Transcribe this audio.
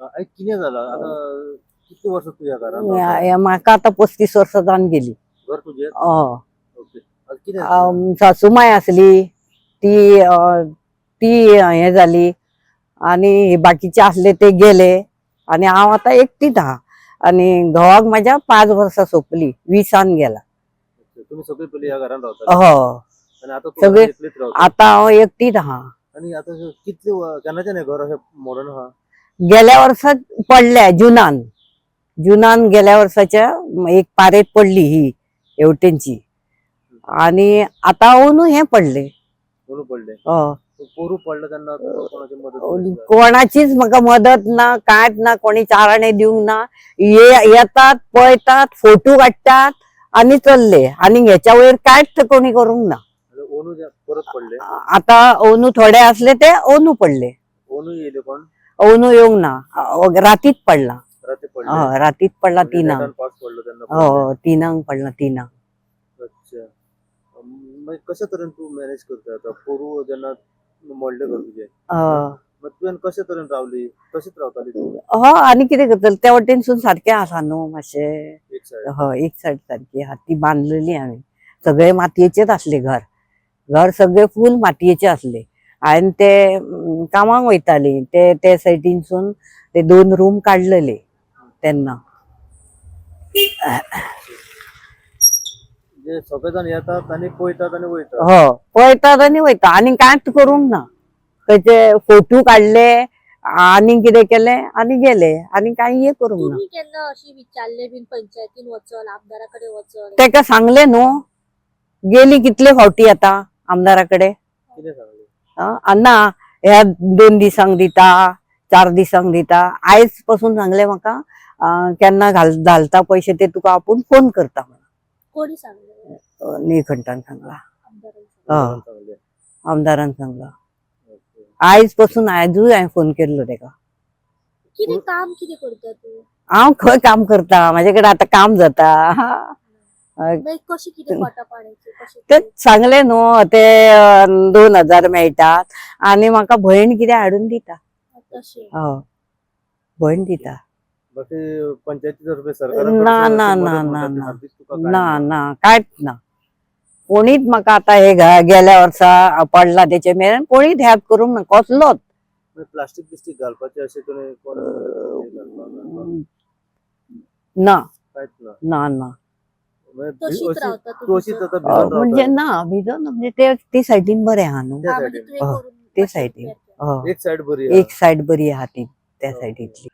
ऐक किती झाला आता किती वर्ष तुझ्या घरात म्हाका आता 35 वर्सां जावन गेली. घर तुझे ओके आज किती सासूमाय असली ती ती हे झाली आणि बाकीचे असले ते गेले आणि हांव आता एकटीच आहा आणि घोवाक माझ्या 5 वर्सां सोंपली 20 गेला. तुम्ही सगळे पहिले या घरात राहता हो आणि आता तू सगळे एकलीच राहता आता हांव एकटीच आहा. आणि आता किती केन्नाचे नाही घर असे मॉडर्न हा गेल्या वर्सात पडल्या जुनान गेल्या वर्षाच्या एक पारेत पडली ही एवटेंची आणि आता ओनू हे पडले. म्हणून पडले हो पोरू पडलं त्यांना कोणाची मदत करायची का? कोणाचीच म्हाका मदत ना कांयच ना, कोणी चाराणे दिवंक ना. येतात पळतात फोटो काढतात आणि चलले आणि ह्याच्या वयर कांयच कोणी करूंक ना. आणि ओनू परत पडले आता ओनू थोडे असले ते ओनू पडले. ओनू येले पण ओनू येऊंक ना रातीत पडला. रात्री पडले रातीत पडला म्हणजे तिनांक. return pass पडलं त्यांना हो तिनांक पडला तिनांक. अच्छा मग कशा तऱ्हेने तू मॅनेज करते आता पोरू ज्यांना मोडले घर तुझे मग तुवें कशा तरेन रावली तशीच रावताली तू हो आणि कितें करतले त्या वटेनसून सारखे आसा न्हू मातशें. एक साइड हय एक सायड सारखी आहा ती बांदलेली हांवें. सगळे मातयेचेच असले घर सगळे फूल मातयेचे असले. हांवें ते कामाक वयताली ते सायडीनसून ते 2 रूम काडलेले तेन्ना. जे सगळे जण येतात आणि पळतात आणि वयतात हो पळयतात आणि वयता आणि कांयच करूंक ना. खंयचे फोटो काडले आणि कितें केले आणि गेले आणि काही हे करूंक ना. तुम्ही केन्ना अशी विचारले बीन पंचायतीन वचन आमदाराकडे वचन तेका सांगले न्हू गेली कितले फावटी आता आमदाराकडे. कितें सांगले ना ह्या 2 दिसांक दिता 4 दिसांक दिता. आयज पासून सांगले म्हाका केन्ना घालता पैसे ते तुका आपूण फोन करता म्हणून. कोणी सांगले निळकंठान सांगला. आमदारांनी सांगले आमदारान सांगला. आयज पासून आजूय हांवें फोन केल्लो तेका. किती काम किती करता तू हांव खंय काम करता म्हाजे कडेन आतां काम जाता. कशी किती पोटा पाण्याची कशी ते सांगले न्हू ते 2000 मेळटात आणि म्हाका भयण कितें हाडून दिता. तशी भयण दिता. बाकी पंचायतीतर्फे ना ना ना ना ना ना ना कांयच ना. कोणीच म्हाका आता हे गेल्या वर्सा पडला तेचे मेरेन कोणीच हेल्प करूंक ना कसलोच. प्लास्टिक बिस्टिक घालपाचे असे कोणी कोण ना कांयच ना ना ना तशीच रावता तू तुम्ही अशीच आता भिजून म्हणजे रावता ना भिजन म्हणजे ते सायडीन बरें आहा न्हू. त्या म्हणजे सायडीन तुवें करून ते मातशें सायडीन repair केलं. एक साइड बरी आहे. एक सायड बरी आहा ती त्या सायडीतली.